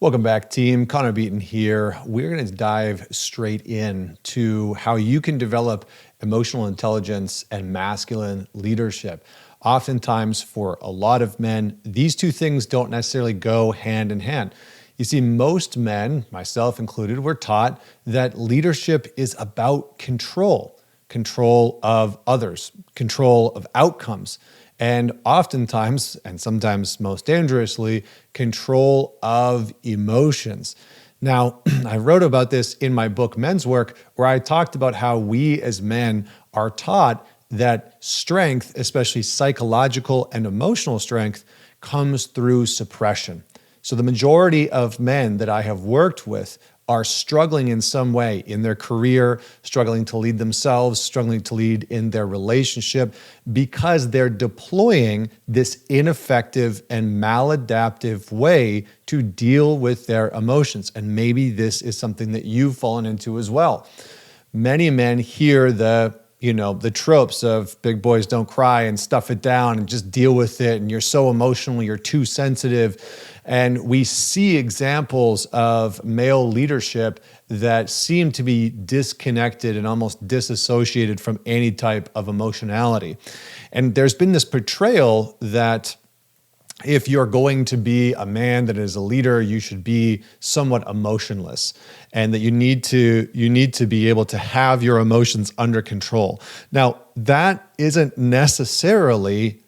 Welcome back, team. Connor Beaton here. We're going to dive straight in to how you can develop emotional intelligence and masculine leadership. Oftentimes, for a lot of men, these two things don't necessarily go hand in hand. You see, most men, myself included, were taught that leadership is about control of others, control of outcomes, and oftentimes, and sometimes most dangerously, control of emotions. Now, I wrote about this in my book, Men's Work, where I talked about how we as men are taught that strength, especially psychological and emotional strength, comes through suppression. So the majority of men that I have worked with are struggling in some way in their career, struggling to lead themselves, struggling to lead in their relationship, because they're deploying this ineffective and maladaptive way to deal with their emotions. And maybe this is something that you've fallen into as well. Many men hear the tropes of big boys don't cry and stuff it down and just deal with it. And you're so emotional, you're too sensitive. And we see examples of male leadership that seem to be disconnected and almost disassociated from any type of emotionality. And there's been this portrayal that if you're going to be a man that is a leader, you should be somewhat emotionless, and that you need to be able to have your emotions under control. Now, that isn't necessarily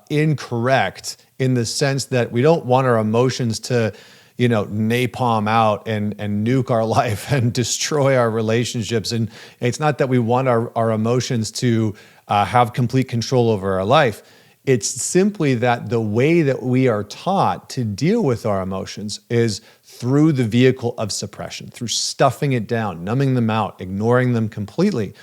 incorrect in the sense that we don't want our emotions to, napalm out and nuke our life and destroy our relationships. And it's not that we want our emotions to have complete control over our life. It's simply that the way that we are taught to deal with our emotions is through the vehicle of suppression, through stuffing it down, numbing them out, ignoring them completely.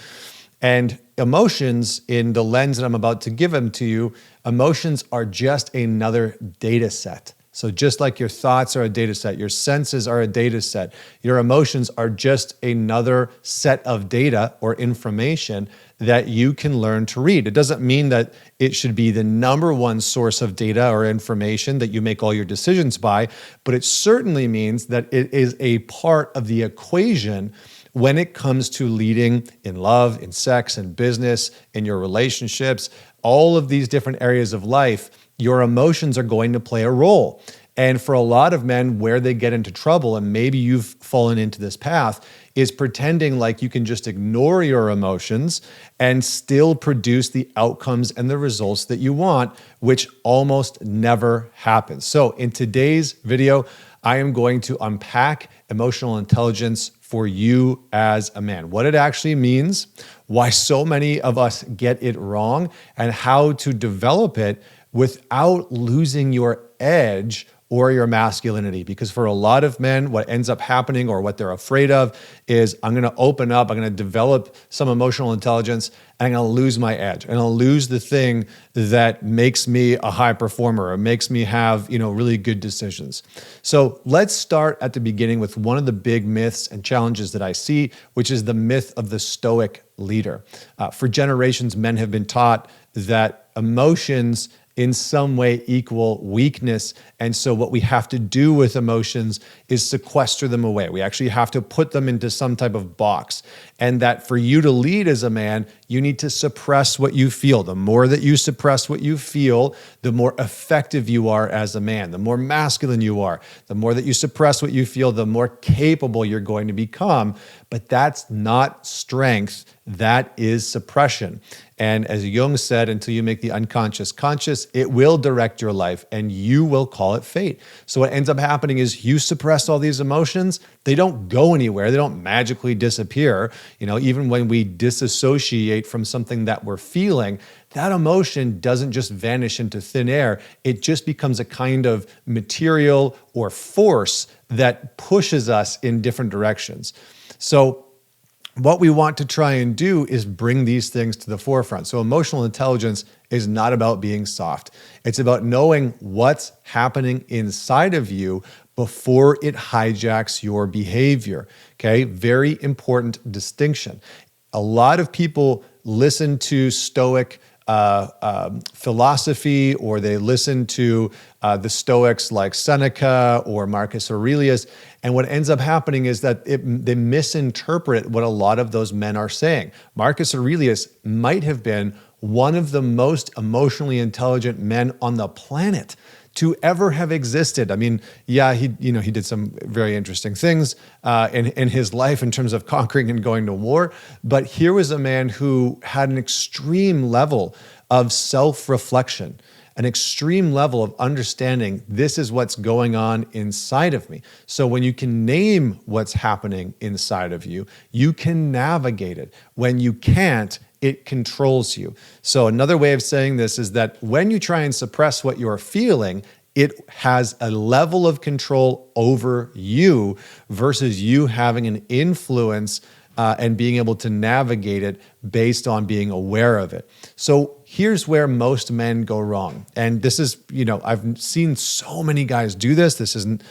And emotions, in the lens that I'm about to give them to you, emotions are just another data set. So just like your thoughts are a data set, your senses are a data set, your emotions are just another set of data or information that you can learn to read. It doesn't mean that it should be the number one source of data or information that you make all your decisions by, but it certainly means that it is a part of the equation when it comes to leading in love, in sex, in business, in your relationships, all of these different areas of life. Your emotions are going to play a role. And for a lot of men, where they get into trouble, and maybe you've fallen into this path, is pretending like you can just ignore your emotions and still produce the outcomes and the results that you want, which almost never happens. So in today's video, I am going to unpack emotional intelligence for you as a man, what it actually means, why so many of us get it wrong, and how to develop it without losing your edge or your masculinity. Because for a lot of men, what ends up happening or what they're afraid of is, I'm going to open up, I'm going to develop some emotional intelligence, and I'm going to lose my edge. And I'll lose the thing that makes me a high performer or makes me have, really good decisions. So let's start at the beginning with one of the big myths and challenges that I see, which is the myth of the Stoic leader. For generations, men have been taught that emotions in some way equal weakness. And so what we have to do with emotions is sequester them away. We actually have to put them into some type of box. And that for you to lead as a man, you need to suppress what you feel. The more that you suppress what you feel, the more effective you are as a man, the more masculine you are. The more that you suppress what you feel, the more capable you're going to become. But that's not strength, that is suppression. And as Jung said, until you make the unconscious conscious, it will direct your life and you will call it fate. So what ends up happening is you suppress all these emotions, they don't go anywhere, they don't magically disappear. Even when we disassociate from something that we're feeling, that emotion doesn't just vanish into thin air. It just becomes a kind of material or force that pushes us in different directions. So what we want to try and do is bring these things to the forefront. So emotional intelligence is not about being soft. It's about knowing what's happening inside of you before it hijacks your behavior. Okay, very important distinction. A lot of people listen to Stoic philosophy, or they listen to the Stoics like Seneca or Marcus Aurelius. And what ends up happening is that they misinterpret what a lot of those men are saying. Marcus Aurelius might have been one of the most emotionally intelligent men on the planet to ever have existed. I mean, yeah, he did some very interesting things in his life in terms of conquering and going to war. But here was a man who had an extreme level of self-reflection, an extreme level of understanding this is what's going on inside of me. So when you can name what's happening inside of you, you can navigate it. When you can't, it controls you. So another way of saying this is that when you try and suppress what you're feeling, it has a level of control over you versus you having an influence and being able to navigate it based on being aware of it. So here's where most men go wrong. And this is, I've seen so many guys do this. This isn't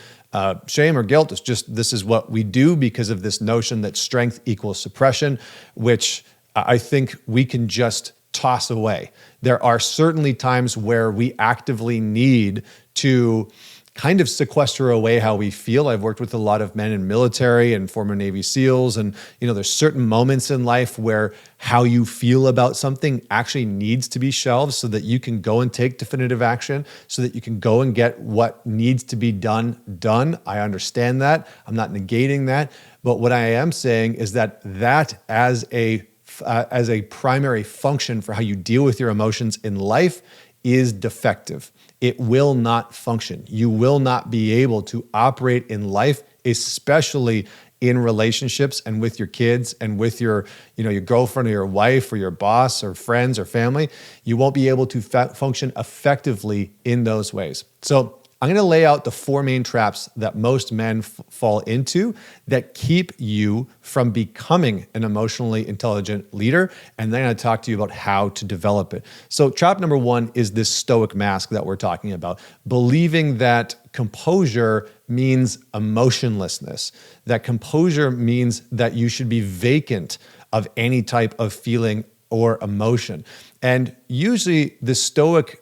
shame or guilt. It's just, this is what we do because of this notion that strength equals suppression, which I think we can just toss away. There are certainly times where we actively need to kind of sequester away how we feel. I've worked with a lot of men in military and former Navy SEALs, and there's certain moments in life where how you feel about something actually needs to be shelved so that you can go and take definitive action, so that you can go and get what needs to be done. I understand that. I'm not negating that. But what I am saying is that as a primary function for how you deal with your emotions in life is defective. It will not function. You will not be able to operate in life, especially in relationships and with your kids and with your girlfriend or your wife or your boss or friends or family. You won't be able to function effectively in those ways. So I'm going to lay out the 4 main traps that most men fall into that keep you from becoming an emotionally intelligent leader. And then I'm going to talk to you about how to develop it. So trap number 1 is this Stoic mask that we're talking about, believing that composure means emotionlessness, that composure means that you should be vacant of any type of feeling or emotion. And usually the Stoic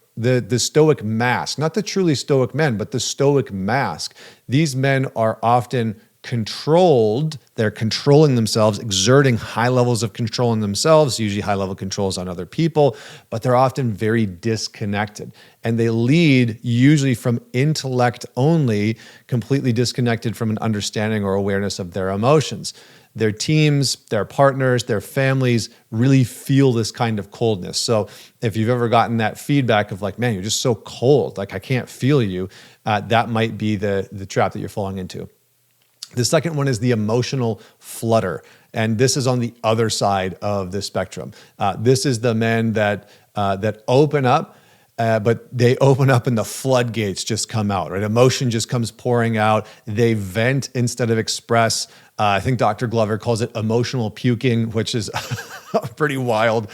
mask, not the truly Stoic men, but the Stoic mask. These men are often controlled. They're controlling themselves, exerting high levels of control in themselves, usually high level controls on other people, but they're often very disconnected. And they lead usually from intellect only, completely disconnected from an understanding or awareness of their emotions. Their teams, their partners, their families really feel this kind of coldness. So if you've ever gotten that feedback of like, man, you're just so cold, like I can't feel you, that might be the trap that you're falling into. The second one is the emotional flutter. And this is on the other side of the spectrum. This is the men that open up, but they open up and the floodgates just come out, right? Emotion just comes pouring out. They vent instead of express. I think Dr. Glover calls it emotional puking, which is a pretty wild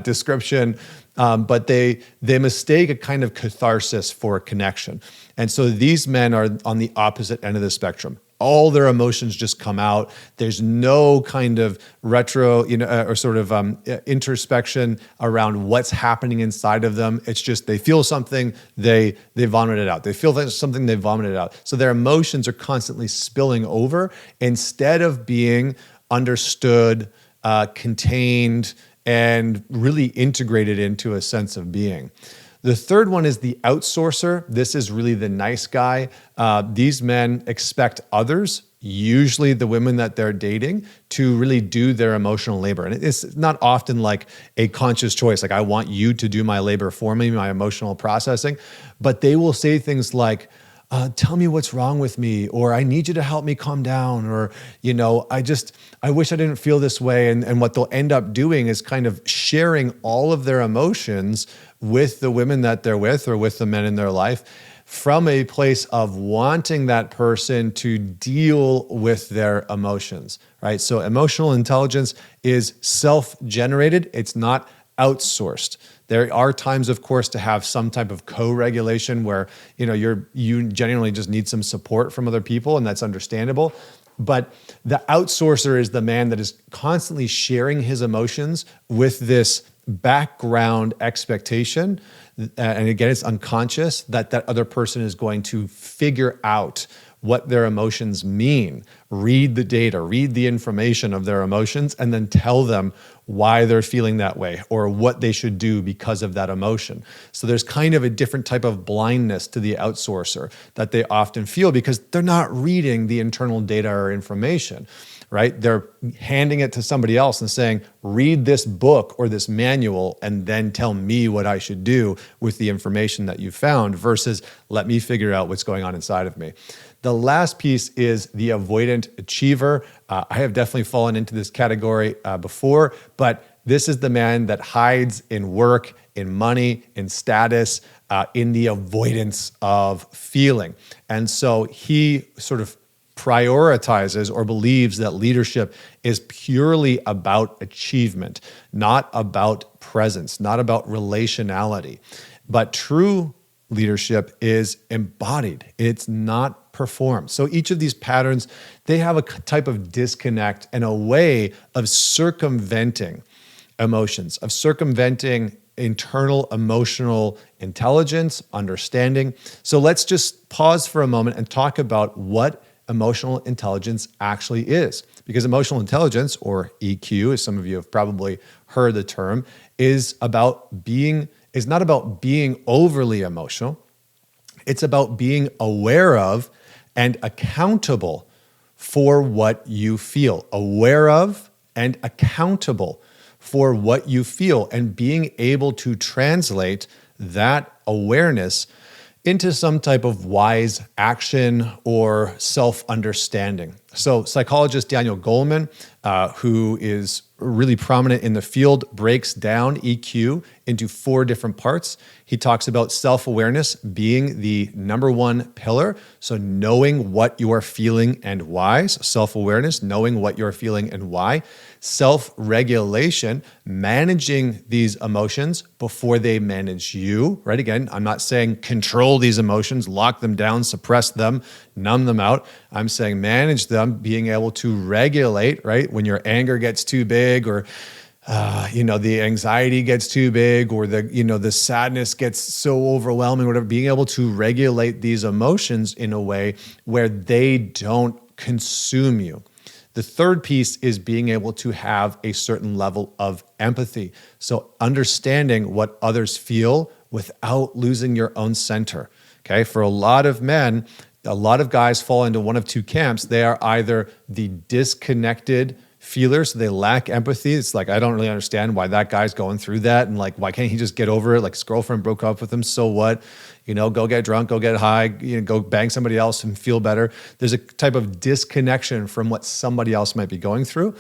description. But they mistake a kind of catharsis for connection. And so these men are on the opposite end of the spectrum. All their emotions just come out. There's no kind of introspection around what's happening inside of them. It's just they feel something, they vomit it out. They feel something, they vomit it out. So their emotions are constantly spilling over instead of being understood, contained, and really integrated into a sense of being. The third one is the outsourcer. This is really the nice guy. These men expect others, usually the women that they're dating, to really do their emotional labor. And it's not often like a conscious choice, like I want you to do my labor for me, my emotional processing, but they will say things like, tell me what's wrong with me, or I need you to help me calm down, or, I wish I didn't feel this way. And what they'll end up doing is kind of sharing all of their emotions with the women that they're with or with the men in their life from a place of wanting that person to deal with their emotions, right? So emotional intelligence is self-generated. It's not outsourced. There are times, of course, to have some type of co-regulation where, you genuinely just need some support from other people, and that's understandable. But the outsourcer is the man that is constantly sharing his emotions with this background expectation, and again, it's unconscious, that other person is going to figure out what their emotions mean, read the data, read the information of their emotions, and then tell them why they're feeling that way or what they should do because of that emotion. So there's kind of a different type of blindness to the outsourcer that they often feel because they're not reading the internal data or information, right? They're handing it to somebody else and saying, read this book or this manual and then tell me what I should do with the information that you found versus let me figure out what's going on inside of me. The last piece is the avoidant achiever. I have definitely fallen into this category before, but this is the man that hides in work, in money, in status, in the avoidance of feeling. And so he sort of prioritizes or believes that leadership is purely about achievement, not about presence, not about relationality. But true leadership is embodied. It's not performed. So each of these patterns, they have a type of disconnect and a way of circumventing emotions, of circumventing internal emotional intelligence, understanding. So let's just pause for a moment and talk about what emotional intelligence actually is. Because emotional intelligence, or EQ, as some of you have probably heard the term, is not about being overly emotional. It's about being aware of and accountable for what you feel. Aware of and accountable for what you feel, and being able to translate that awareness into some type of wise action or self-understanding. So psychologist Daniel Goleman, who is really prominent in the field, breaks down EQ into 4 different parts. He talks about self-awareness being the number one pillar. So knowing what you are feeling and why. So self-awareness, knowing what you're feeling and why. Self-regulation, managing these emotions before they manage you, right? Again, I'm not saying control these emotions, lock them down, suppress them, numb them out. I'm saying manage them, being able to regulate, right? When your anger gets too big, or the anxiety gets too big, or the sadness gets so overwhelming, whatever, being able to regulate these emotions in a way where they don't consume you. The third piece is being able to have a certain level of empathy. So understanding what others feel without losing your own center. Okay, for a lot of men, a lot of guys fall into one of 2 camps. They are either the disconnected feelers, so they lack empathy. It's like, I don't really understand why that guy's going through that, and like, why can't he just get over it? Like, his girlfriend broke up with him, so what? Go get drunk, go get high, go bang somebody else and feel better. There's a type of disconnection from what somebody else might be going through.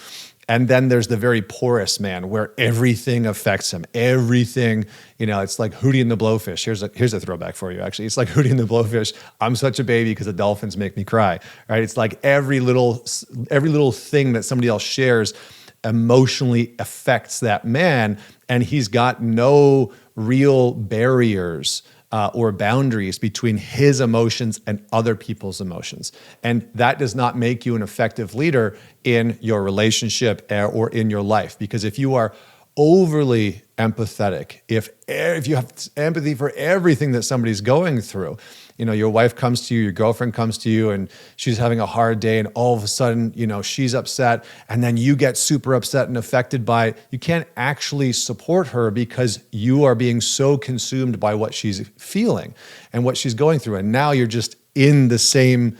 And then there's the very porous man where everything affects him. Everything, it's like Hootie and the Blowfish. Here's a throwback for you, actually. It's like Hootie and the Blowfish. I'm such a baby because the dolphins make me cry, right? It's like every little thing that somebody else shares emotionally affects that man, and he's got no real barriers or boundaries between his emotions and other people's emotions. And that does not make you an effective leader in your relationship or in your life. Because if you are overly empathetic, if you have empathy for everything that somebody's going through, your wife comes to you, your girlfriend comes to you, and she's having a hard day, and all of a sudden, she's upset, and then you get super upset and affected by it. You can't actually support her because you are being so consumed by what she's feeling and what she's going through. And now you're just in the same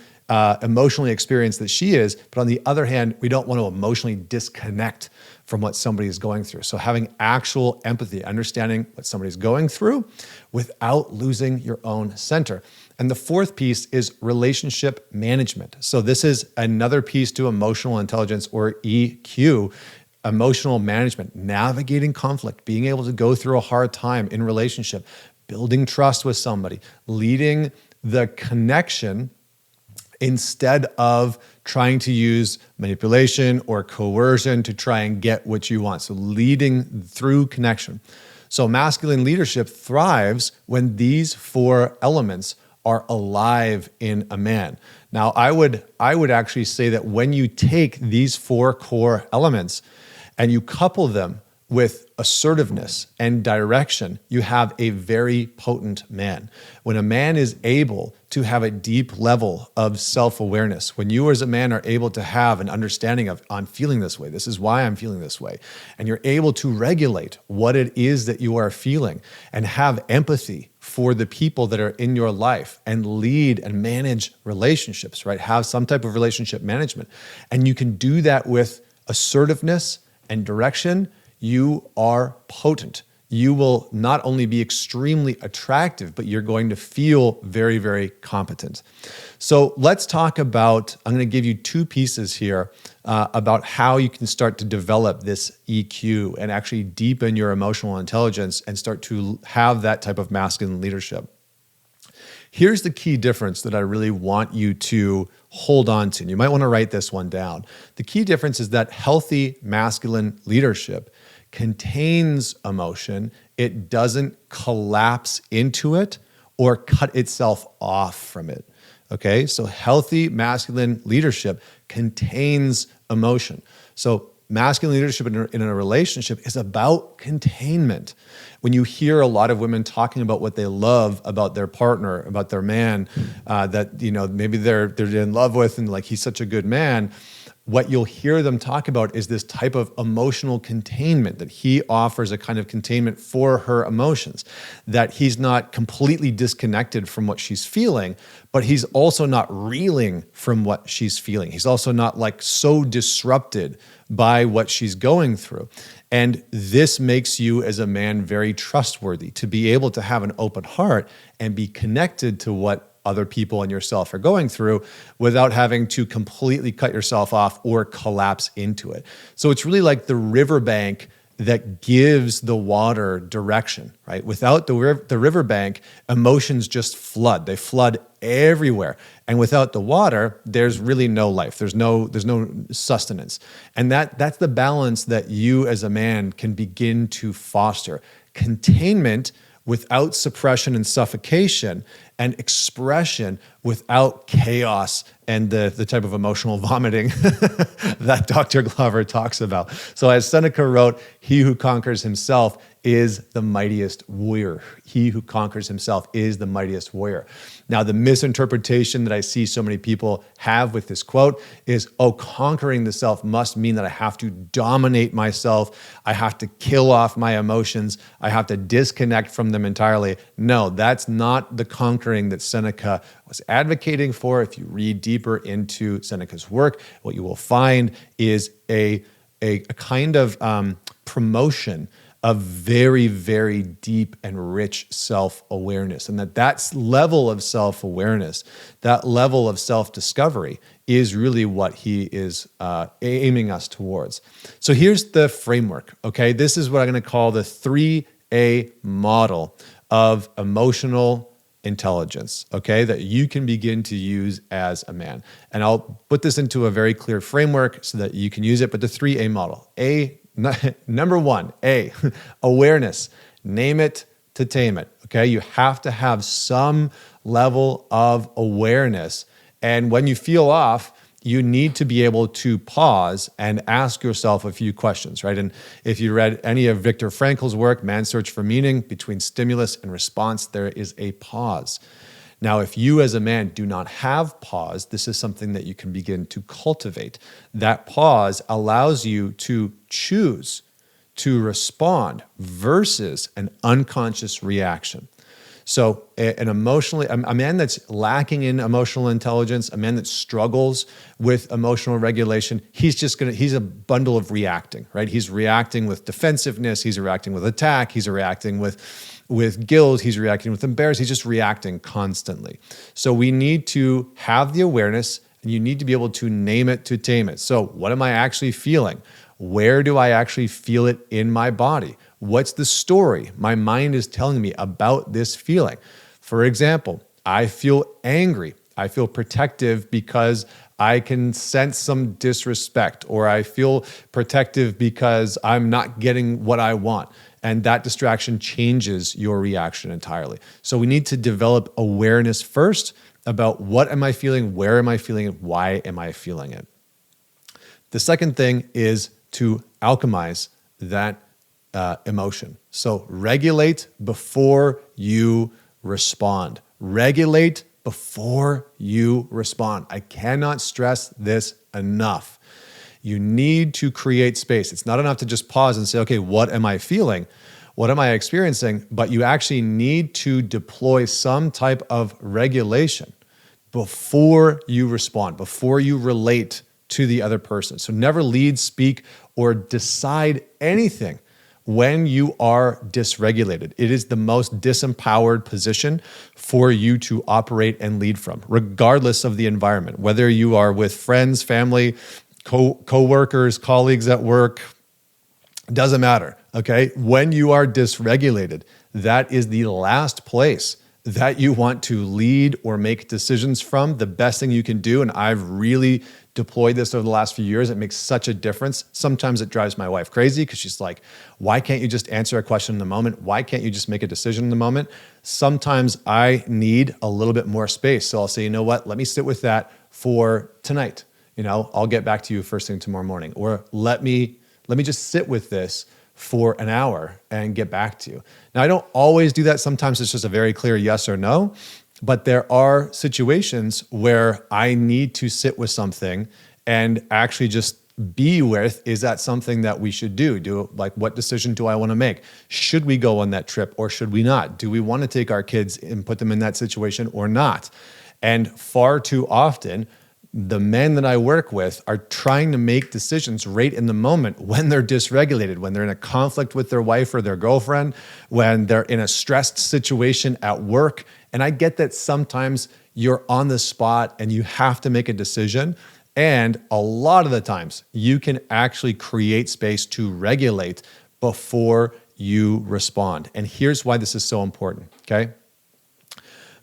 emotionally experience that she is. But on the other hand, we don't want to emotionally disconnect from what somebody is going through. So having actual empathy, understanding what somebody's going through without losing your own center. And the fourth piece is relationship management. So this is another piece to emotional intelligence, or EQ, emotional management, navigating conflict, being able to go through a hard time in relationship, building trust with somebody, leading the connection instead of trying to use manipulation or coercion to try and get what you want. So leading through connection. So masculine leadership thrives when these 4 elements are alive in a man. Now, I would actually say that when you take these 4 core elements and you couple them with assertiveness and direction, you have a very potent man. When a man is able to have a deep level of self-awareness, when you as a man are able to have an understanding of, I'm feeling this way, this is why I'm feeling this way, and you're able to regulate what it is that you are feeling and have empathy for the people that are in your life and lead and manage relationships, right? Have some type of relationship management. And you can do that with assertiveness and direction. You are potent. You will not only be extremely attractive, but you're going to feel very, very competent. So let's talk about, I'm going to give you two pieces here about how you can start to develop this EQ and actually deepen your emotional intelligence and start to have that type of masculine leadership. Here's the key difference that I really want you to hold on to. And you might want to write this one down. The key difference is that healthy masculine leadership contains emotion. It doesn't collapse into it or cut itself off from it. Okay, so healthy masculine leadership contains emotion. So masculine leadership in a relationship is about containment. When you hear a lot of women talking about what they love about their partner, about their man, that maybe they're in love with, and like he's such a good man, what you'll hear them talk about is this type of emotional containment, that he offers a kind of containment for her emotions, that he's not completely disconnected from what she's feeling, but he's also not reeling from what she's feeling. He's also not like so disrupted by what she's going through. And this makes you as a man very trustworthy to be able to have an open heart and be connected to what other people and yourself are going through without having to completely cut yourself off or collapse into it. So it's really like the riverbank that gives the water direction, right? Without the riverbank, emotions just flood. They flood everywhere. And without the water, there's really no life. There's no sustenance. And that's the balance that you as a man can begin to foster. Containment without suppression and suffocation, and expression without chaos and the type of emotional vomiting that Dr. Glover talks about. So as Seneca wrote, he who conquers himself is the mightiest warrior. He who conquers himself is the mightiest warrior. Now, the misinterpretation that I see so many people have with this quote is, conquering the self must mean that I have to dominate myself. I have to kill off my emotions. I have to disconnect from them entirely. No, that's not the conquering that Seneca was advocating for. If you read deeper into Seneca's work, what you will find is a kind of promotion of very, very deep and rich self-awareness. And that level of self-awareness, that level of self-discovery is really what he is aiming us towards. So here's the framework, okay? This is what I'm going to call the 3A model of emotional intelligence, okay, that you can begin to use as a man. And I'll put this into a very clear framework so that you can use it, but the 3A model. Number one, A, awareness. Name it to tame it, okay? You have to have some level of awareness. And when you feel off, you need to be able to pause and ask yourself a few questions, right? And if you read any of Viktor Frankl's work, Man's Search for Meaning, between stimulus and response, there is a pause. Now, if you as a man do not have pause, this is something that you can begin to cultivate. That pause allows you to choose to respond versus an unconscious reaction. So a man that's lacking in emotional intelligence, a man that struggles with emotional regulation, he's a bundle of reacting, right? He's reacting with defensiveness, he's reacting with attack, he's reacting with guilt, he's reacting with embarrassment, he's just reacting constantly. So we need to have the awareness, and you need to be able to name it to tame it. So what am I actually feeling? Where do I actually feel it in my body? What's the story my mind is telling me about this feeling? For example, I feel angry. I feel protective because I can sense some disrespect, or I feel protective because I'm not getting what I want. And that distraction changes your reaction entirely. So we need to develop awareness first about what am I feeling, where am I feeling it, why am I feeling it. The second thing is to alchemize that emotion. So regulate before you respond. Regulate before you respond. I cannot stress this enough. You need to create space. It's not enough to just pause and say, okay, what am I feeling? What am I experiencing? But you actually need to deploy some type of regulation before you respond, before you relate to the other person. So never lead, speak, or decide anything when you are dysregulated. It is the most disempowered position for you to operate and lead from, regardless of the environment, whether you are with friends, family, co-workers, colleagues at work, doesn't matter, okay? When you are dysregulated, that is the last place that you want to lead or make decisions from. The best thing you can do, and I've really deployed this over the last few years, it makes such a difference. Sometimes it drives my wife crazy because she's like, why can't you just answer a question in the moment? Why can't you just make a decision in the moment? Sometimes I need a little bit more space. So I'll say, you know what, let me sit with that for tonight. I'll get back to you first thing tomorrow morning. Or let me just sit with this for an hour and get back to you. Now, I don't always do that. Sometimes it's just a very clear yes or no, but there are situations where I need to sit with something and actually just be with, is that something that we should do? Like, what decision do I want to make? Should we go on that trip or should we not? Do we want to take our kids and put them in that situation or not? And far too often, the men that I work with are trying to make decisions right in the moment when they're dysregulated, when they're in a conflict with their wife or their girlfriend, when they're in a stressed situation at work. And I get that sometimes you're on the spot and you have to make a decision. And a lot of the times you can actually create space to regulate before you respond. And here's why this is so important, okay?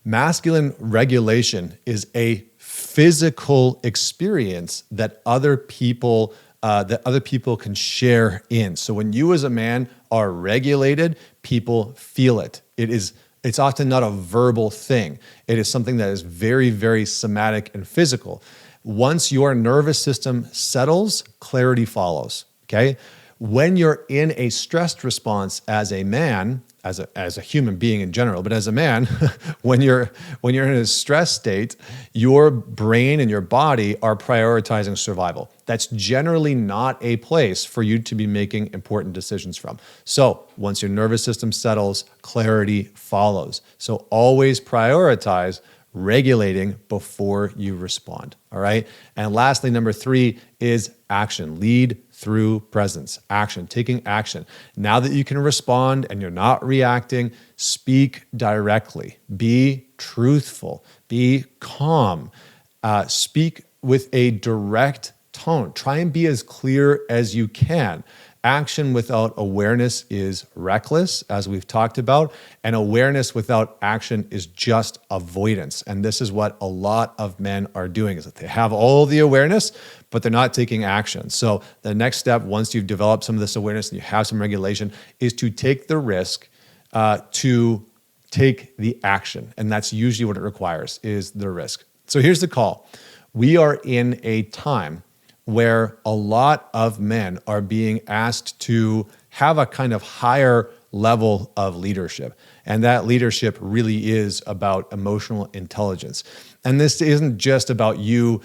Masculine regulation is a physical experience that other people can share in. So when you as a man are regulated, people feel it. It's often not a verbal thing. It is something that is very, very somatic and physical. Once your nervous system settles, clarity follows, okay? When you're in a stressed response as a man, as a human being in general, but as a man, when you're in a stress state, your brain and your body are prioritizing survival. That's generally not a place for you to be making important decisions from. So once your nervous system settles, clarity follows. So always prioritize regulating before you respond, all right? And lastly, number 3 is action. Lead through presence. Action, taking action. Now that you can respond and you're not reacting, speak directly. Be truthful. Be calm. Speak with a direct tone. Try and be as clear as you can. Action without awareness is reckless, as we've talked about, and awareness without action is just avoidance. And this is what a lot of men are doing, is that they have all the awareness, but they're not taking action. So the next step, once you've developed some of this awareness and you have some regulation, is to take the risk to take the action. And that's usually what it requires, is the risk. So here's the call. We are in a time where a lot of men are being asked to have a kind of higher level of leadership. And that leadership really is about emotional intelligence. And this isn't just about you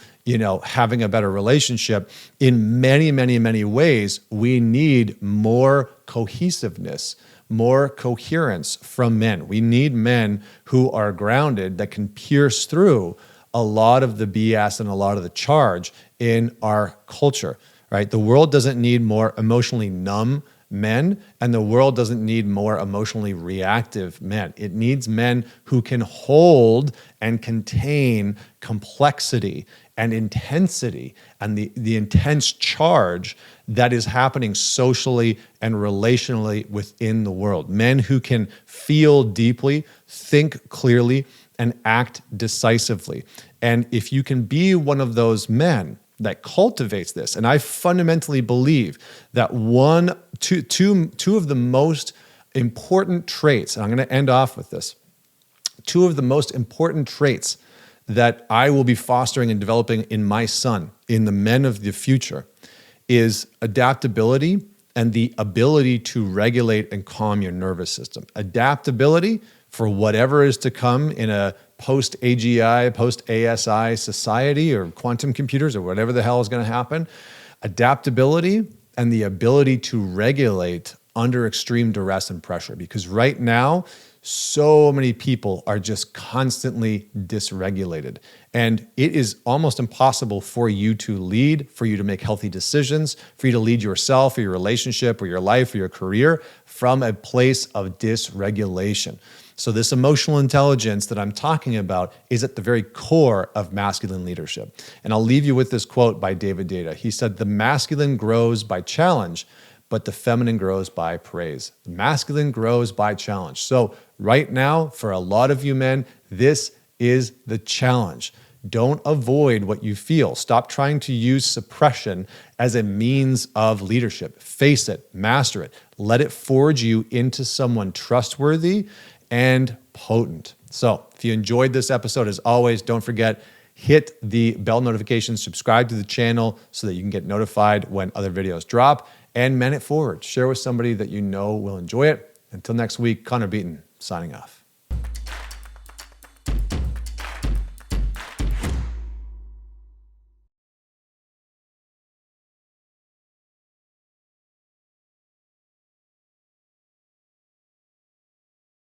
having a better relationship. In many, many, many ways, we need more cohesiveness, more coherence from men. We need men who are grounded, that can pierce through a lot of the BS and a lot of the charge in our culture, right? The world doesn't need more emotionally numb men, and the world doesn't need more emotionally reactive men. It needs men who can hold and contain complexity and intensity and the intense charge that is happening socially and relationally within the world. Men who can feel deeply, think clearly, and act decisively. And if you can be one of those men that cultivates this, and I fundamentally believe that two of the most important traits, and I'm going to end off with this, two of the most important traits that I will be fostering and developing in my son, in the men of the future, is adaptability and the ability to regulate and calm your nervous system. Adaptability for whatever is to come in a post-AGI, post-ASI society, or quantum computers, or whatever the hell is going to happen. Adaptability and the ability to regulate under extreme duress and pressure. Because right now, so many people are just constantly dysregulated. And it is almost impossible for you to lead, for you to make healthy decisions, for you to lead yourself or your relationship or your life or your career from a place of dysregulation. So this emotional intelligence that I'm talking about is at the very core of masculine leadership. And I'll leave you with this quote by David Deida. He said, "The masculine grows by challenge, but the feminine grows by praise." The masculine grows by challenge. So right now, for a lot of you men, this is the challenge. Don't avoid what you feel. Stop trying to use suppression as a means of leadership. Face it, master it. Let it forge you into someone trustworthy and potent. So if you enjoyed this episode, as always, don't forget, hit the bell notification, subscribe to the channel so that you can get notified when other videos drop, and men it forward. Share with somebody that you know will enjoy it. Until next week, Connor Beaton, signing off.